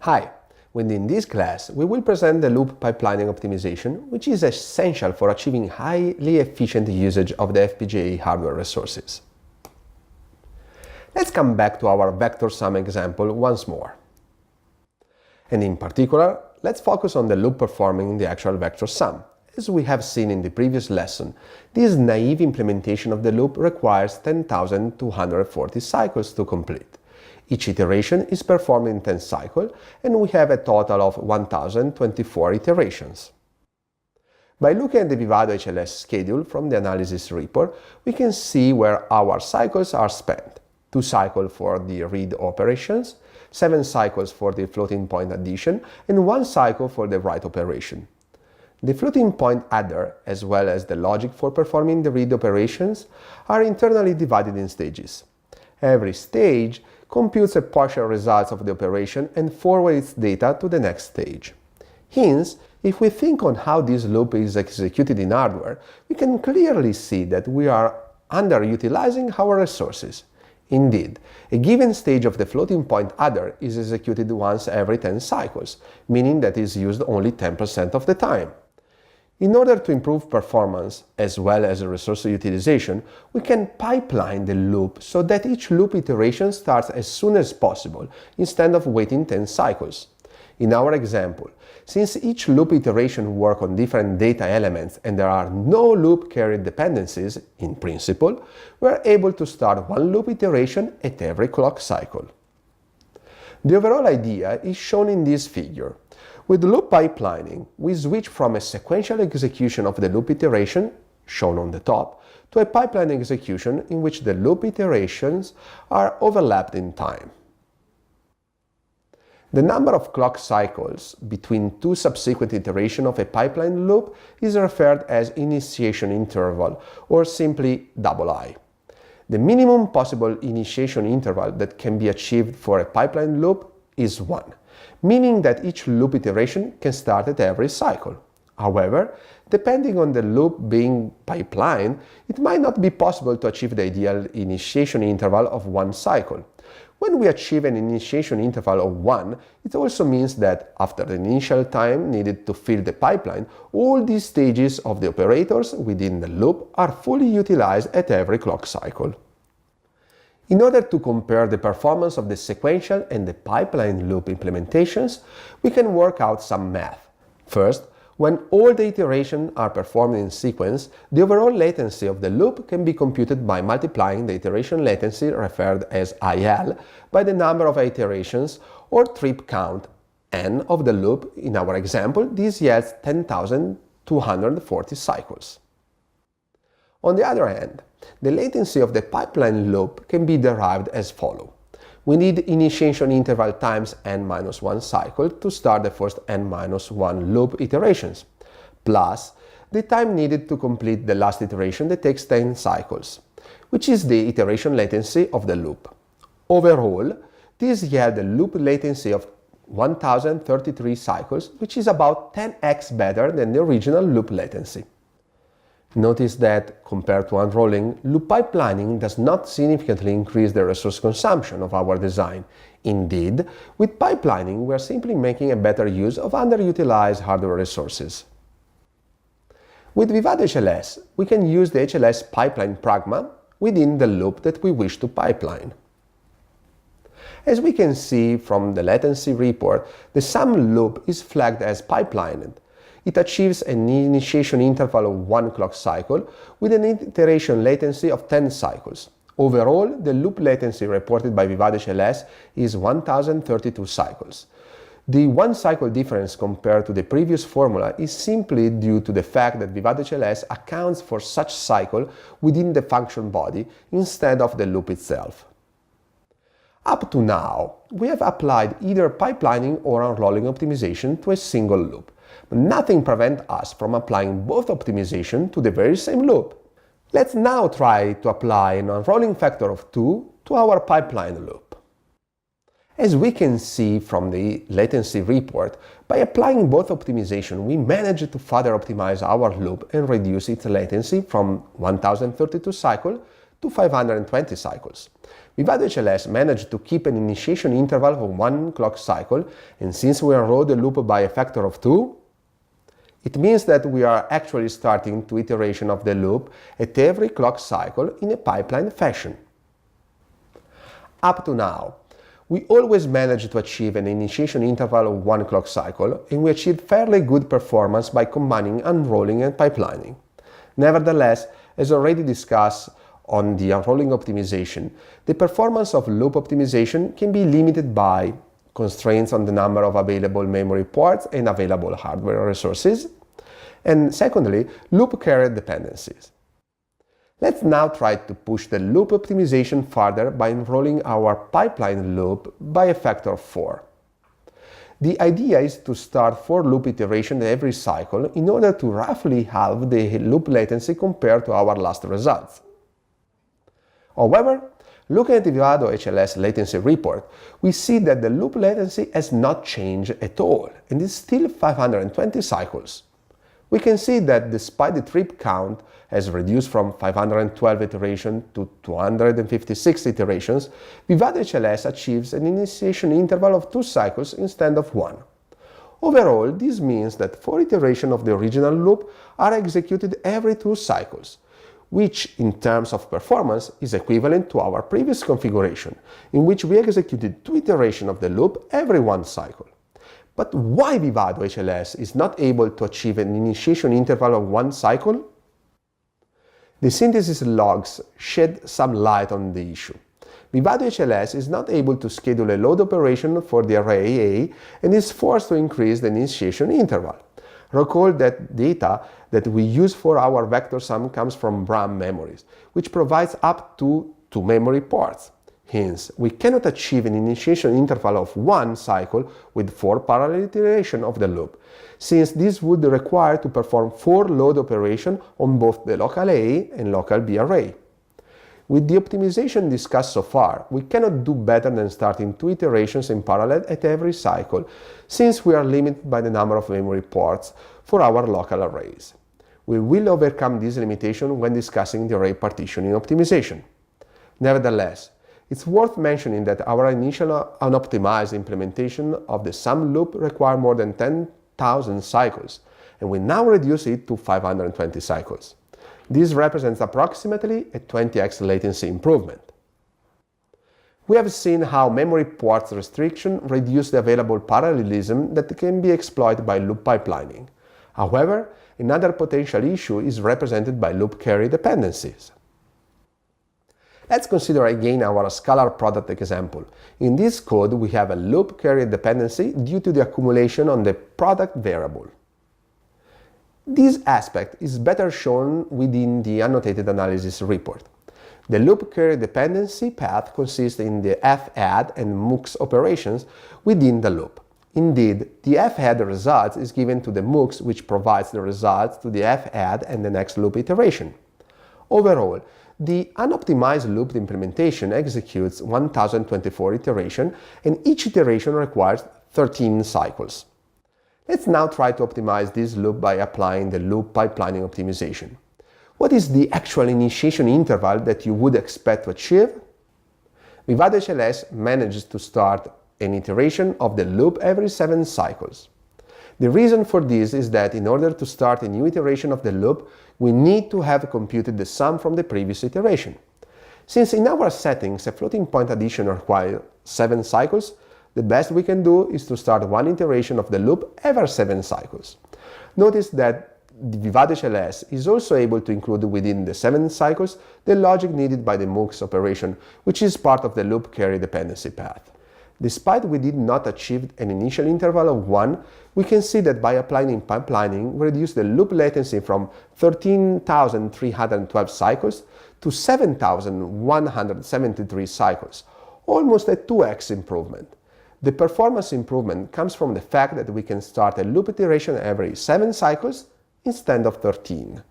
Hi, within this class we will present the loop pipelining optimization, which is essential for achieving highly efficient usage of the FPGA hardware resources. Let's come back to our vector sum example once more. And in particular, let's focus on the loop performing the actual vector sum. As we have seen in the previous lesson, this naive implementation of the loop requires 10,240 cycles to complete. Each iteration is performed in 10 cycles, and we have a total of 1,024 iterations. By looking at the Vivado HLS schedule from the analysis report, we can see where our cycles are spent. 2 cycles for the read operations, 7 cycles for the floating point addition, and 1 cycle for the write operation. The floating point adder, as well as the logic for performing the read operations, are internally divided in stages. Every stage computes a partial result of the operation and forwards data to the next stage. Hence, if we think on how this loop is executed in hardware, we can clearly see that we are underutilizing our resources. Indeed, a given stage of the floating point adder is executed once every 10 cycles, meaning that it is used only 10% of the time. In order to improve performance as well as resource utilization, we can pipeline the loop so that each loop iteration starts as soon as possible instead of waiting 10 cycles. In our example, since each loop iteration works on different data elements and there are no loop carry dependencies, in principle, we are able to start one loop iteration at every clock cycle. The overall idea is shown in this figure. With loop pipelining, we switch from a sequential execution of the loop iteration, shown on the top, to a pipeline execution in which the loop iterations are overlapped in time. The number of clock cycles between 2 subsequent iterations of a pipeline loop is referred as initiation interval, or simply II. The minimum possible initiation interval that can be achieved for a pipeline loop is 1. Meaning that each loop iteration can start at every cycle. However, depending on the loop being pipelined, it might not be possible to achieve the ideal initiation interval of 1 cycle. When we achieve an initiation interval of 1, it also means that after the initial time needed to fill the pipeline, all these stages of the operators within the loop are fully utilized at every clock cycle. In order to compare the performance of the sequential and the pipeline loop implementations, we can work out some math. First, when all the iterations are performed in sequence, the overall latency of the loop can be computed by multiplying the iteration latency, referred as IL, by the number of iterations or trip count, n, of the loop. In our example, this yields 10,240 cycles. On the other hand, the latency of the pipeline loop can be derived as follows. We need initiation interval times n-1 cycle to start the first n-1 loop iterations, plus the time needed to complete the last iteration that takes 10 cycles, which is the iteration latency of the loop. Overall, this yields a loop latency of 1033 cycles, which is about 10x better than the original loop latency. Notice that, compared to unrolling, loop pipelining does not significantly increase the resource consumption of our design. Indeed, with pipelining, we are simply making a better use of underutilized hardware resources. With Vivado HLS, we can use the HLS pipeline pragma within the loop that we wish to pipeline. As we can see from the latency report, the sum loop is flagged as pipelined. It achieves an initiation interval of 1 clock cycle with an iteration latency of 10 cycles. Overall, the loop latency reported by Vivado HLS is 1032 cycles. The 1 cycle difference compared to the previous formula is simply due to the fact that Vivado HLS accounts for such cycle within the function body instead of the loop itself. Up to now, we have applied either pipelining or unrolling optimization to a single loop. But nothing prevents us from applying both optimization to the very same loop. Let's now try to apply an unrolling factor of 2 to our pipeline loop. As we can see from the latency report, by applying both optimization, we managed to further optimize our loop and reduce its latency from 1032 cycles to 520 cycles. Vivado HLS managed to keep an initiation interval of 1 clock cycle, and since we unroll the loop by a factor of 2, it means that we are actually starting 2 iterations of the loop at every clock cycle in a pipeline fashion. Up to now, we always managed to achieve an initiation interval of 1 clock cycle, and we achieved fairly good performance by combining unrolling and pipelining. Nevertheless, as already discussed on the unrolling optimization, the performance of loop optimization can be limited by constraints on the number of available memory ports and available hardware resources, and secondly, loop carrier dependencies. Let's now try to push the loop optimization further by enrolling our pipeline loop by a factor of 4. The idea is to start 4 loop iterations every cycle in order to roughly halve the loop latency compared to our last results. However, looking at the Vivado HLS latency report, we see that the loop latency has not changed at all and is still 520 cycles. We can see that despite the trip count has reduced from 512 iterations to 256 iterations, Vivado HLS achieves an initiation interval of 2 cycles instead of 1. Overall, this means that 4 iterations of the original loop are executed every 2 cycles, which in terms of performance is equivalent to our previous configuration, in which we executed 2 iterations of the loop every 1 cycle. But why Vivado HLS is not able to achieve an initiation interval of 1 cycle? The synthesis logs shed some light on the issue. Vivado HLS is not able to schedule a load operation for the array A and is forced to increase the initiation interval. Recall that data that we use for our vector sum comes from RAM memories, which provides up to 2 memory ports. Hence, we cannot achieve an initiation interval of 1 cycle with 4 parallel iterations of the loop, since this would require to perform 4 load operations on both the local A and local B array. With the optimization discussed so far, we cannot do better than starting 2 iterations in parallel at every cycle, since we are limited by the number of memory ports for our local arrays. We will overcome this limitation when discussing the array partitioning optimization. Nevertheless, it's worth mentioning that our initial unoptimized implementation of the sum loop required more than 10,000 cycles, and we now reduce it to 520 cycles. This represents approximately a 20x latency improvement. We have seen how memory ports restriction reduce the available parallelism that can be exploited by loop pipelining. However, another potential issue is represented by loop carrier dependencies. Let's consider again our scalar product example. In this code, we have a loop carrier dependency due to the accumulation on the product variable. This aspect is better shown within the annotated analysis report. The loop carrier dependency path consists in the fadd and mux operations within the loop. Indeed, the fadd result is given to the mux, which provides the results to the fadd and the next loop iteration. Overall, the unoptimized loop implementation executes 1024 iterations, and each iteration requires 13 cycles. Let's now try to optimize this loop by applying the loop pipelining optimization. What is the actual initiation interval that you would expect to achieve? Vivado HLS manages to start an iteration of the loop every 7 cycles. The reason for this is that in order to start a new iteration of the loop, we need to have computed the sum from the previous iteration. Since in our settings a floating point addition requires 7 cycles, the best we can do is to start 1 iteration of the loop every 7 cycles. Notice that the Vivado HLS is also able to include within the 7 cycles the logic needed by the mux operation, which is part of the loop carrier dependency path. Despite we did not achieve an initial interval of 1, we can see that by applying pipelining, we reduce the loop latency from 13,312 cycles to 7,173 cycles, almost a 2x improvement. The performance improvement comes from the fact that we can start a loop iteration every 7 cycles instead of 13.